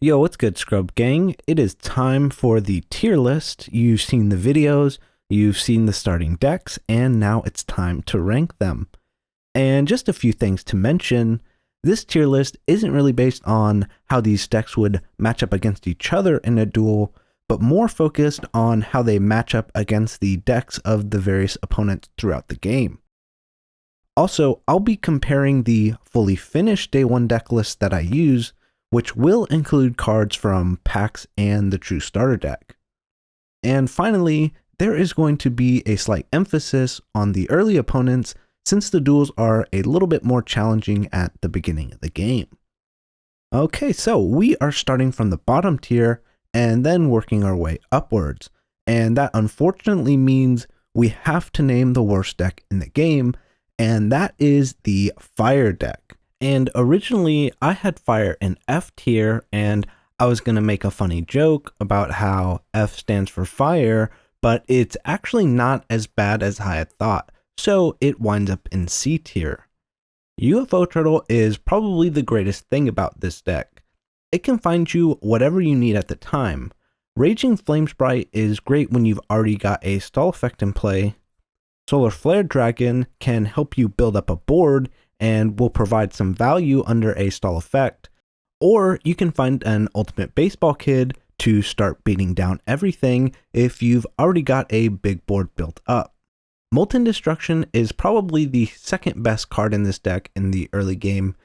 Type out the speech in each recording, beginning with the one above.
Yo, what's good, Scrub Gang? It is time for the tier list. You've seen the videos, you've seen the starting decks, and now it's time to rank them. And just a few things to mention, this tier list isn't really based on how these decks would match up against each other in a duel, but more focused on how they match up against the decks of the various opponents throughout the game. Also, I'll be comparing the fully finished day 1 deck list that I use, which will include cards from packs and the true starter deck. And finally, there is going to be a slight emphasis on the early opponents since the duels are a little bit more challenging at the beginning of the game. Okay, so we are starting from the bottom tier and then working our way upwards. And that unfortunately means we have to name the worst deck in the game, and that is the Fire deck. And originally I had Fire in F tier, and I was going to make a funny joke about how F stands for Fire, but it's actually not as bad as I had thought, so it winds up in C tier. UFO Turtle is probably the greatest thing about this deck. It can find you whatever you need at the time. Raging Flame Sprite is great when you've already got a stall effect in play. Solar Flare Dragon can help you build up a board and will provide some value under a stall effect, or you can find an Ultimate Baseball Kid to start beating down everything if you've already got a big board built up. Molten Destruction is probably the second best card in this deck in the early game.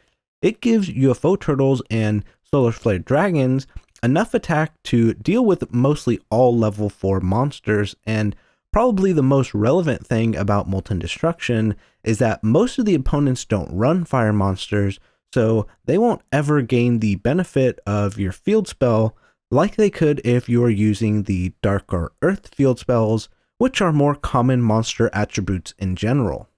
It gives UFO Turtles and Solar Flare Dragons enough attack to deal with mostly all level 4 monsters, and probably the most relevant thing about Molten Destruction is that most of the opponents don't run fire monsters, so they won't ever gain the benefit of your field spell like they could if you are using the Dark or Earth field spells, which are more common monster attributes in general.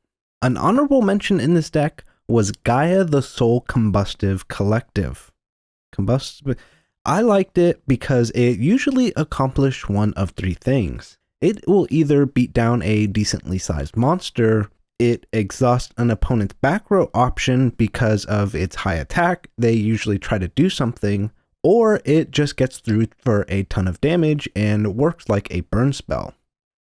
An honorable mention in this deck was Gaia the Soul Combustive Collective. I liked it because it usually accomplished one of 3 things. It will either beat down a decently sized monster, it exhausts an opponent's back row option because of its high attack, they usually try to do something, or it just gets through for a ton of damage and works like a burn spell.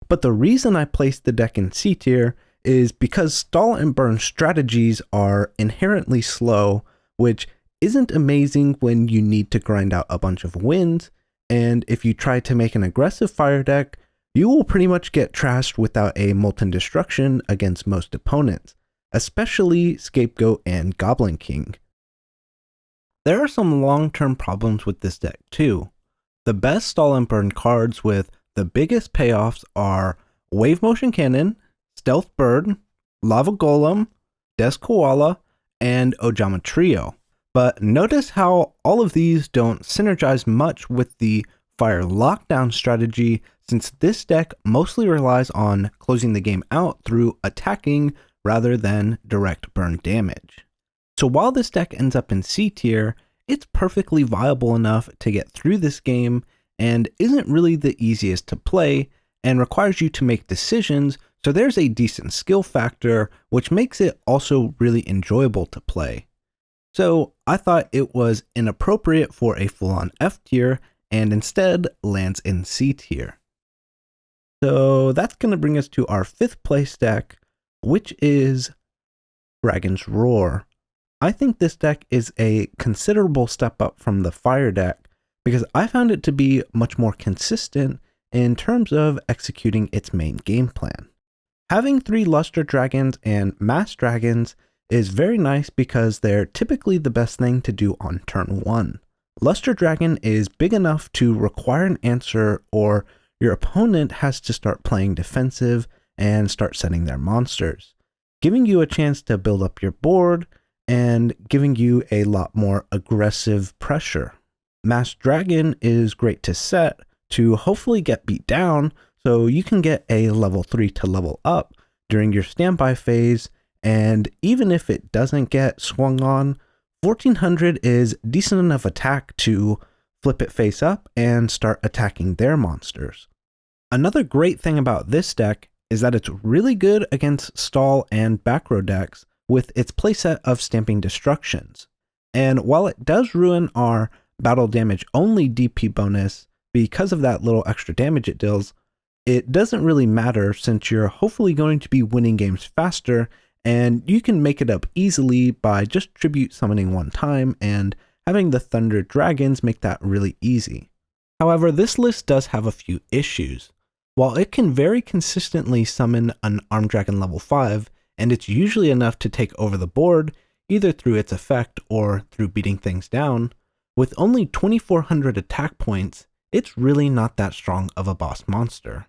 But the reason I placed the deck in C tier is because stall and burn strategies are inherently slow, which isn't amazing when you need to grind out a bunch of wins, and if you try to make an aggressive fire deck, you will pretty much get trashed without a Molten Destruction against most opponents, especially Scapegoat and Goblin King. There are some long-term problems with this deck too. The best stall and burn cards with the biggest payoffs are Wave Motion Cannon, Stealth Bird, Lava Golem, Death Koala, and Ojama Trio. But notice how all of these don't synergize much with the Fire Lockdown strategy, since this deck mostly relies on closing the game out through attacking rather than direct burn damage. So while this deck ends up in C tier, it's perfectly viable enough to get through this game and isn't really the easiest to play and requires you to make decisions, so there's a decent skill factor which makes it also really enjoyable to play. So I thought it was inappropriate for a full-on F tier and instead lands in C tier. So that's going to bring us to our 5th place deck, which is Dragon's Roar. I think this deck is a considerable step up from the Fire deck because I found it to be much more consistent in terms of executing its main game plan. Having 3 Luster Dragons and Mass Dragons is very nice because they're typically the best thing to do on turn 1. Luster Dragon is big enough to require an answer, or your opponent has to start playing defensive and start setting their monsters, giving you a chance to build up your board and giving you a lot more aggressive pressure. Mass Dragon is great to set to hopefully get beat down so you can get a level 3 to level up during your standby phase, and even if it doesn't get swung on, 1400 is decent enough attack to flip it face up and start attacking their monsters. Another great thing about this deck is that it's really good against stall and back row decks with its playset of Stamping Destructions. And while it does ruin our battle damage only DP bonus, because of that little extra damage it deals, it doesn't really matter since you're hopefully going to be winning games faster, and you can make it up easily by just tribute summoning one time and having the Thunder Dragons make that really easy. However, this list does have a few issues. While it can very consistently summon an Armed Dragon level 5, and it's usually enough to take over the board, either through its effect or through beating things down, with only 2400 attack points, it's really not that strong of a boss monster.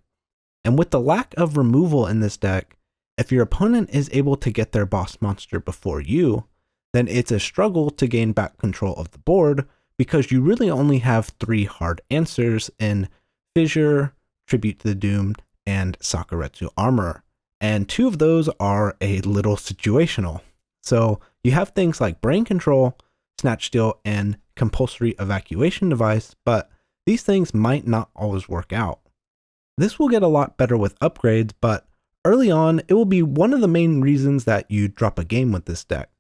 And with the lack of removal in this deck, if your opponent is able to get their boss monster before you, then it's a struggle to gain back control of the board because you really only have 3 hard answers in Fissure, Tribute to the Doomed, and Sakuretsu Armor, and 2 of those are a little situational. So you have things like Brain Control, Snatch Steal, and Compulsory Evacuation Device, but these things might not always work out. This will get a lot better with upgrades, but early on, it will be one of the main reasons that you drop a game with this deck.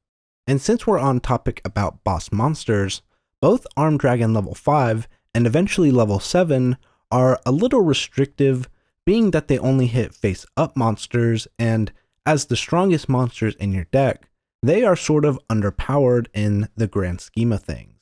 And since we're on topic about boss monsters, both Armed Dragon level 5 and eventually level 7 are a little restrictive, being that they only hit face-up monsters, and as the strongest monsters in your deck, they are sort of underpowered in the grand scheme of things.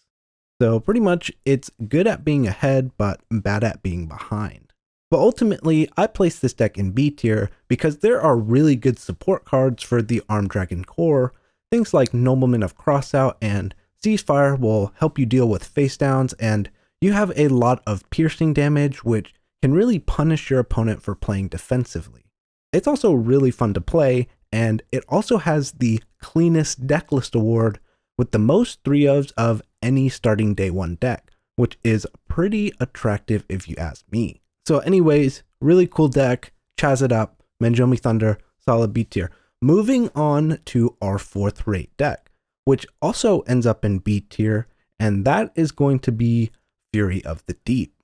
So pretty much it's good at being ahead, but bad at being behind. But ultimately, I place this deck in B tier because there are really good support cards for the Armed Dragon core. Things like Nobleman of Crossout and Ceasefire will help you deal with face downs, and you have a lot of piercing damage, which can really punish your opponent for playing defensively. It's also really fun to play, and it also has the cleanest deck list award with the most 3-ofs of any starting day 1 deck, which is pretty attractive if you ask me. So anyways, really cool deck, chaz it up, Manjomi Thunder, solid B tier. Moving on to our 4th rate deck, which also ends up in B tier, and that is going to be Fury of the Deep.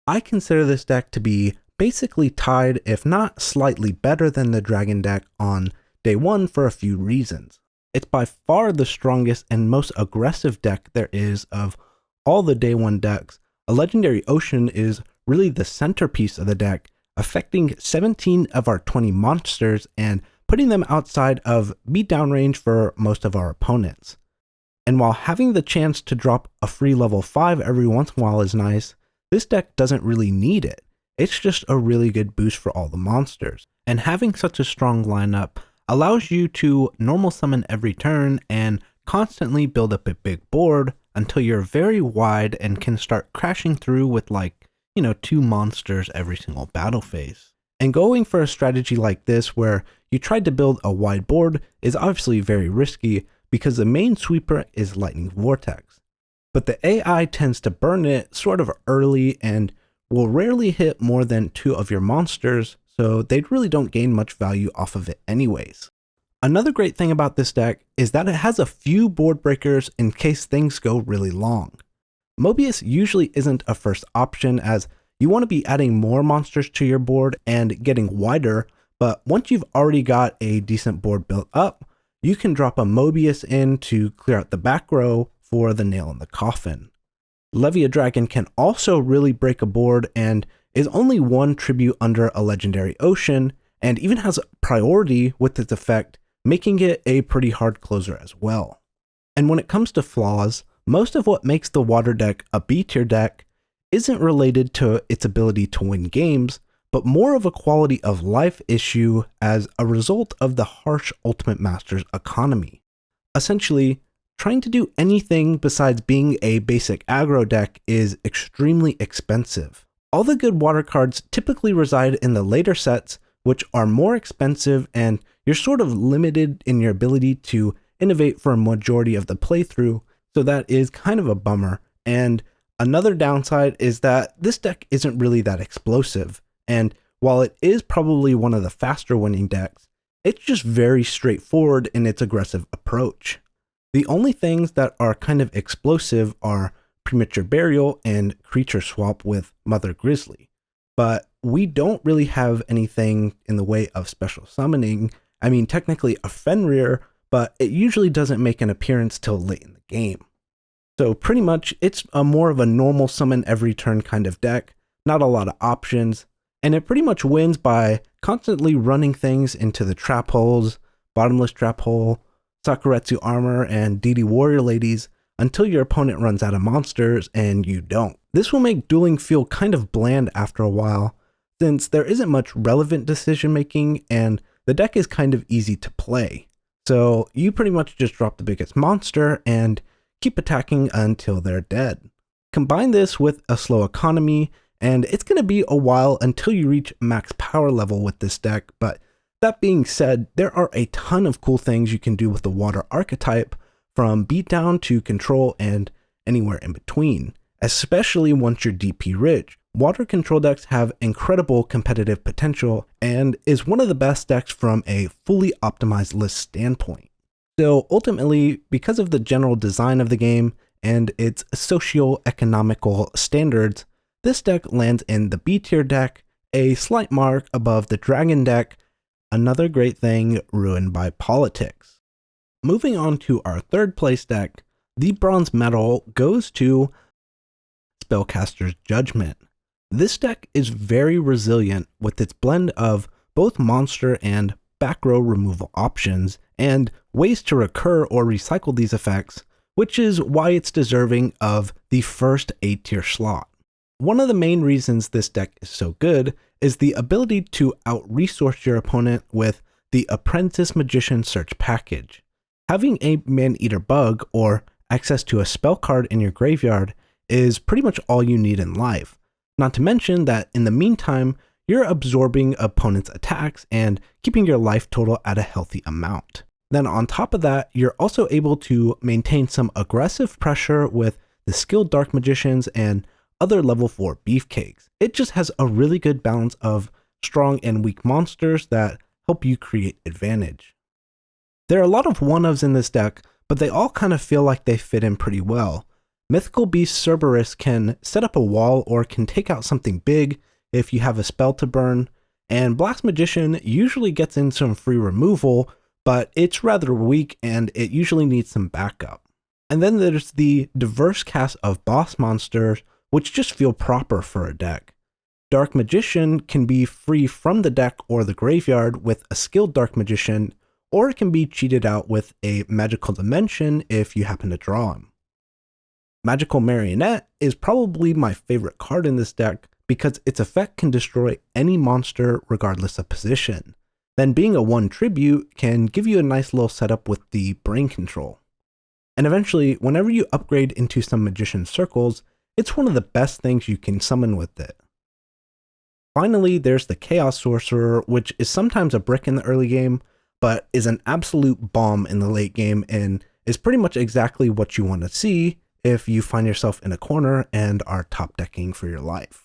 I consider this deck to be basically tied, if not slightly better than the Dragon deck on day 1 for a few reasons. It's by far the strongest and most aggressive deck there is of all the day 1 decks. A Legendary Ocean is really the centerpiece of the deck, affecting 17 of our 20 monsters and putting them outside of beatdown range for most of our opponents. And while having the chance to drop a free level 5 every once in a while is nice, this deck doesn't really need it. It's just a really good boost for all the monsters. And having such a strong lineup allows you to normal summon every turn and constantly build up a big board until you're very wide and can start crashing through with 2 monsters every single battle phase. And going for a strategy like this where you tried to build a wide board is obviously very risky because the main sweeper is Lightning Vortex. But the AI tends to burn it sort of early and will rarely hit more than 2 of your monsters, so they really don't gain much value off of it anyways. Another great thing about this deck is that it has a few board breakers in case things go really long. Mobius usually isn't a first option as you want to be adding more monsters to your board and getting wider, but once you've already got a decent board built up, you can drop a Mobius in to clear out the back row for the nail in the coffin. Levia Dragon can also really break a board and is only 1 tribute under a Legendary Ocean, and even has priority with its effect, making it a pretty hard closer as well. And when it comes to flaws, most of what makes the water deck a B tier deck isn't related to its ability to win games, but more of a quality of life issue as a result of the harsh Ultimate Masters economy. Essentially, trying to do anything besides being a basic aggro deck is extremely expensive. All the good water cards typically reside in the later sets, which are more expensive, and you're sort of limited in your ability to innovate for a majority of the playthrough, so that is kind of a bummer. And another downside is that this deck isn't really that explosive, and while it is probably one of the faster winning decks, it's just very straightforward in its aggressive approach. The only things that are kind of explosive are Premature Burial and Creature Swap with Mother Grizzly, but we don't really have anything in the way of special summoning. I mean, technically a Fenrir, but it usually doesn't make an appearance till late in the game. So pretty much it's a more of a normal summon every turn kind of deck, not a lot of options, and it pretty much wins by constantly running things into the trap holes, bottomless trap hole, Sakuretsu armor, and DD warrior ladies until your opponent runs out of monsters and you don't. This will make dueling feel kind of bland after a while, since there isn't much relevant decision making and the deck is kind of easy to play. So you pretty much just drop the biggest monster and keep attacking until they're dead. Combine this with a slow economy, and it's going to be a while until you reach max power level with this deck, but that being said, there are a ton of cool things you can do with the water archetype, from beatdown to control and anywhere in between, especially once you're DP rich. Water control decks have incredible competitive potential and is one of the best decks from a fully optimized list standpoint. So ultimately, because of the general design of the game and its socio-economical standards, this deck lands in the B tier deck, a slight mark above the Dragon deck, another great thing ruined by politics. Moving on to our third place deck, the bronze medal goes to Spellcaster's Judgment. This deck is very resilient with its blend of both monster and back row removal options and ways to recur or recycle these effects, which is why it's deserving of the first A tier slot. One of the main reasons this deck is so good is the ability to out-resource your opponent with the Apprentice Magician Search package. Having a Man-Eater Bug or access to a spell card in your graveyard is pretty much all you need in life. Not to mention that in the meantime, you're absorbing opponents' attacks and keeping your life total at a healthy amount. Then on top of that, you're also able to maintain some aggressive pressure with the skilled Dark Magicians and other level 4 beefcakes. It just has a really good balance of strong and weak monsters that help you create advantage. There are a lot of one-ofs in this deck, but they all kind of feel like they fit in pretty well. Mythical Beast Cerberus can set up a wall or can take out something big if you have a spell to burn, and Blast Magician usually gets in some free removal, but it's rather weak and it usually needs some backup. And then there's the diverse cast of boss monsters, which just feel proper for a deck. Dark Magician can be free from the deck or the graveyard with a skilled Dark Magician, or it can be cheated out with a Magical Dimension if you happen to draw him. Magical Marionette is probably my favorite card in this deck because its effect can destroy any monster regardless of position. Then being a 1 tribute can give you a nice little setup with the brain control. And eventually, whenever you upgrade into some Magician Circles, it's one of the best things you can summon with it. Finally, there's the Chaos Sorcerer, which is sometimes a brick in the early game, but is an absolute bomb in the late game and is pretty much exactly what you want to see if you find yourself in a corner and are top decking for your life.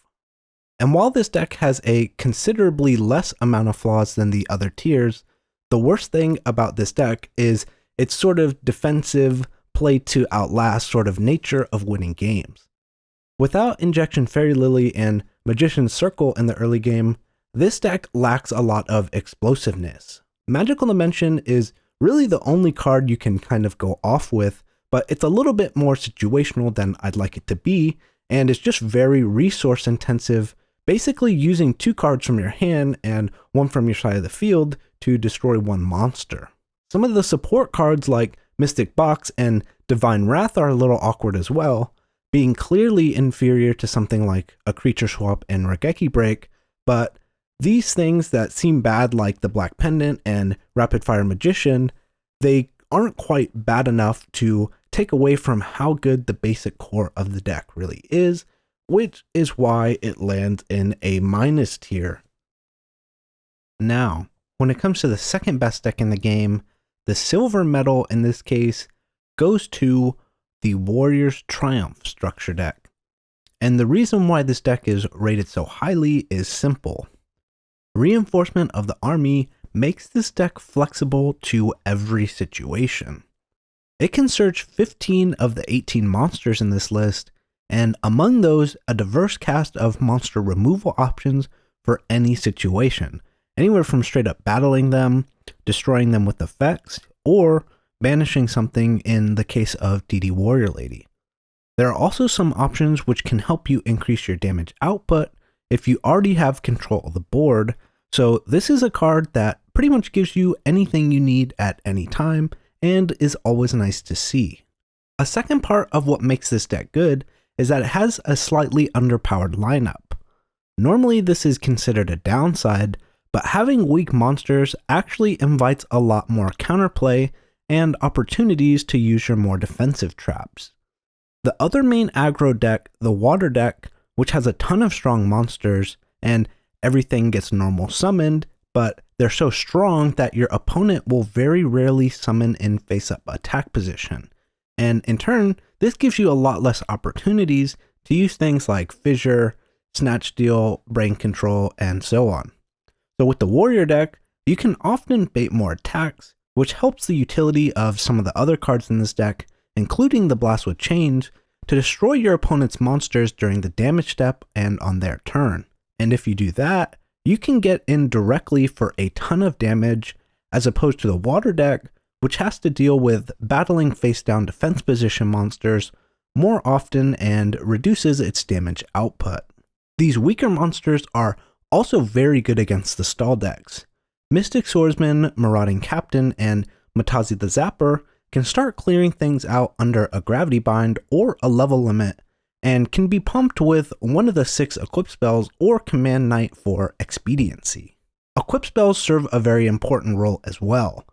And while this deck has a considerably less amount of flaws than the other tiers, the worst thing about this deck is its sort of defensive, play to outlast sort of nature of winning games. Without Injection Fairy Lily and Magician's Circle in the early game, this deck lacks a lot of explosiveness. Magical Dimension is really the only card you can kind of go off with, but it's a little bit more situational than I'd like it to be, and it's just very resource intensive, basically using 2 cards from your hand and 1 from your side of the field to destroy 1 monster. Some of the support cards like Mystic Box and Divine Wrath are a little awkward as well, being clearly inferior to something like a Creature Swap and Regeki Break, but these things that seem bad like the Black Pendant and Rapid Fire Magician, they aren't quite bad enough to take away from how good the basic core of the deck really is, which is why it lands in a minus tier. Now, when it comes to the second best deck in the game, the silver medal in this case goes to the Warrior's Triumph structure deck. And the reason why this deck is rated so highly is simple. Reinforcement of the army makes this deck flexible to every situation. It can search 15 of the 18 monsters in this list, and among those, a diverse cast of monster removal options for any situation, anywhere from straight up battling them, destroying them with effects, or banishing something in the case of DD Warrior Lady. There are also some options which can help you increase your damage output if you already have control of the board. So this is a card that pretty much gives you anything you need at any time and is always nice to see. A second part of what makes this deck good is that it has a slightly underpowered lineup. Normally this is considered a downside, but having weak monsters actually invites a lot more counterplay and opportunities to use your more defensive traps. The other main aggro deck, the water deck, which has a ton of strong monsters and everything gets normal summoned, but they're so strong that your opponent will very rarely summon in face-up attack position. And in turn, this gives you a lot less opportunities to use things like Fissure, Snatch Steal, Brain Control, and so on. So with the warrior deck, you can often bait more attacks, which helps the utility of some of the other cards in this deck, including the Blast with Chains, to destroy your opponent's monsters during the damage step and on their turn. And if you do that, you can get in directly for a ton of damage, as opposed to the water deck, which has to deal with battling face-down defense position monsters more often and reduces its damage output. These weaker monsters are also very good against the stall decks. Mystic Swordsman, Marauding Captain, and Matazi the Zapper can start clearing things out under a gravity bind or a level limit, and can be pumped with one of the 6 equip spells or Command Knight for expediency. Equip spells serve a very important role as well.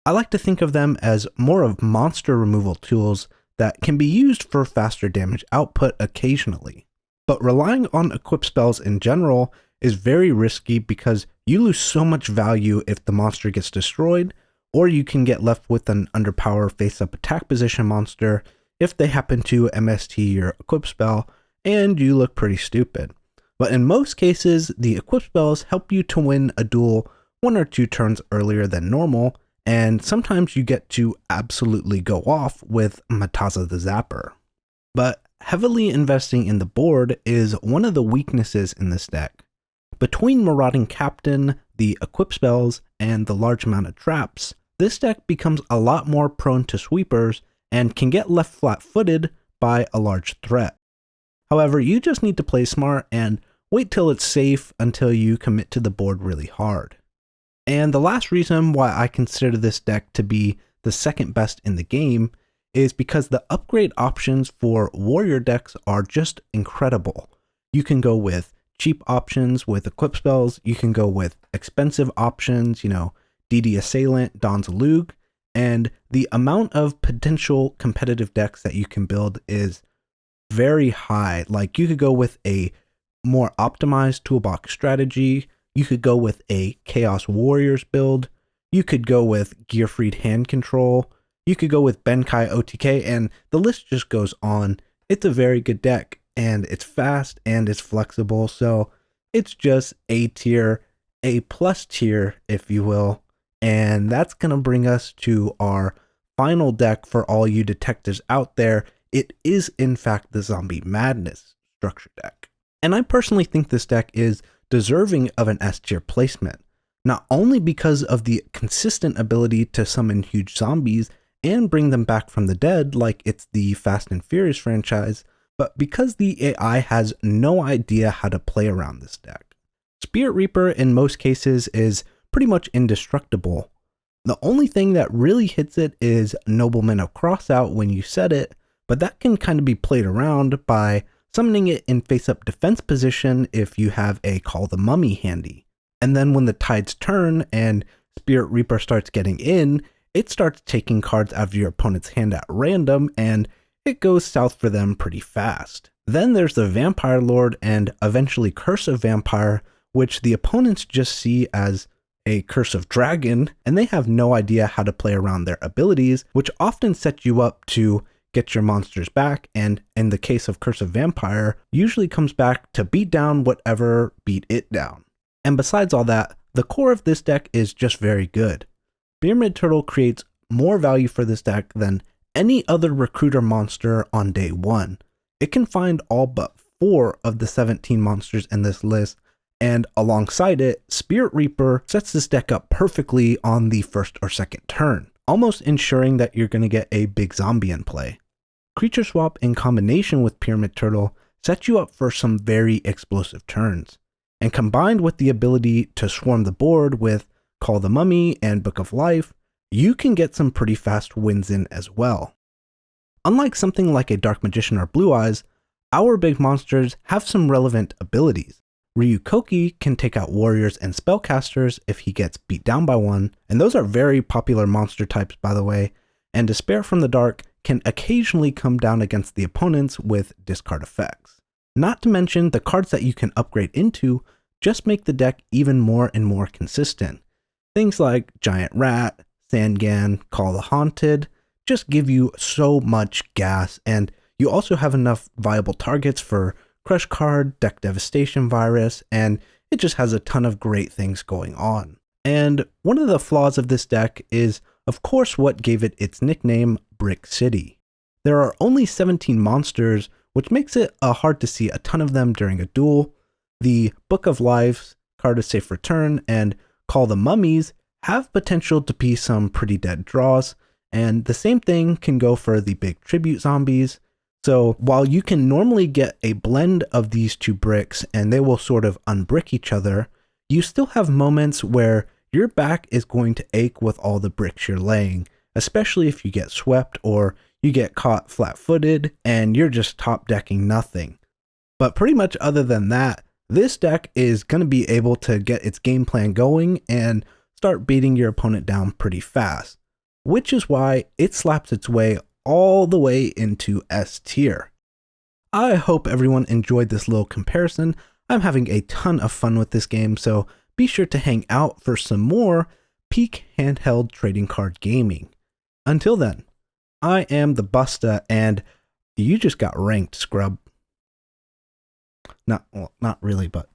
I like to think of them as more of monster removal tools that can be used for faster damage output occasionally. But relying on equip spells in general is very risky because you lose so much value if the monster gets destroyed, or you can get left with an underpower face-up attack position monster if they happen to MST your equip spell and you look pretty stupid. But in most cases, the equip spells help you to win a duel 1 or 2 turns earlier than normal, and sometimes you get to absolutely go off with Mataza the Zapper. But heavily investing in the board is one of the weaknesses in this deck. Between Marauding Captain, the equip spells, and the large amount of traps, this deck becomes a lot more prone to sweepers and can get left flat-footed by a large threat. However, you just need to play smart and wait till it's safe until you commit to the board really hard. And the last reason why I consider this deck to be the second best in the game is because the upgrade options for warrior decks are just incredible. You can go with cheap options with equip spells, you can go with expensive options, DD Assailant, Dawn's Luke, and the amount of potential competitive decks that you can build is very high. Like, you could go with a more optimized toolbox strategy, you could go with a Chaos Warriors build, you could go with Gearfried Hand Control, you could go with Benkai OTK, and the list just goes on. It's a very good deck, and it's fast, and it's flexible, so it's just A tier, A plus tier, if you will. And that's going to bring us to our final deck for all you detectives out there. It is, in fact, the Zombie Madness structure deck. And I personally think this deck is deserving of an S tier placement, not only because of the consistent ability to summon huge zombies and bring them back from the dead like it's the Fast and Furious franchise, but because the AI has no idea how to play around this deck. Spirit Reaper in most cases is pretty much indestructible. The only thing that really hits it is Nobleman of Crossout when you set it, but that can kind of be played around by summoning it in face-up defense position if you have a Call the Mummy handy. And then when the tides turn and Spirit Reaper starts getting in, it starts taking cards out of your opponent's hand at random, and it goes south for them pretty fast. Then there's the Vampire Lord and eventually Curse of Vampire, which the opponents just see as a Curse of Dragon, and they have no idea how to play around their abilities, which often set you up to get your monsters back, and in the case of Curse of Vampire, usually comes back to beat down whatever beat it down. And besides all that, the core of this deck is just very good. Pyramid Turtle creates more value for this deck than any other recruiter monster on day 1. It can find all but 4 of the 17 monsters in this list, and alongside it, Spirit Reaper sets this deck up perfectly on the first or second turn, almost ensuring that you're going to get a big zombie in play. Creature Swap in combination with Pyramid Turtle sets you up for some very explosive turns, and combined with the ability to swarm the board with Call the Mummy and Book of Life, you can get some pretty fast wins in as well. Unlike something like a Dark Magician or Blue Eyes, our big monsters have some relevant abilities. Ryukoki can take out warriors and spellcasters if he gets beat down by one, and those are very popular monster types by the way, and Despair from the Dark can occasionally come down against the opponents with discard effects. Not to mention the cards that you can upgrade into just make the deck even more and more consistent. Things like Giant Rat, Sangan, Call the Haunted just give you so much gas, and you also have enough viable targets for Crush Card, Deck Devastation Virus, and it just has a ton of great things going on. And one of the flaws of this deck is, of course, what gave it its nickname, Brick City. There are only 17 monsters, which makes it hard to see a ton of them during a duel. The Book of Life, Card of Safe Return, and Call the Mummies have potential to be some pretty dead draws, and the same thing can go for the big tribute zombies. So while you can normally get a blend of these two bricks and they will sort of unbrick each other, you still have moments where your back is going to ache with all the bricks you're laying, especially if you get swept or you get caught flat-footed and you're just top decking nothing. But pretty much other than that, this deck is going to be able to get its game plan going and start beating your opponent down pretty fast, which is why it slaps its way all the way into S tier. I hope everyone enjoyed this little comparison. I'm having a ton of fun with this game, so be sure to hang out for some more peak handheld trading card gaming. Until then, I am the Busta, and you just got ranked, scrub. Not really, but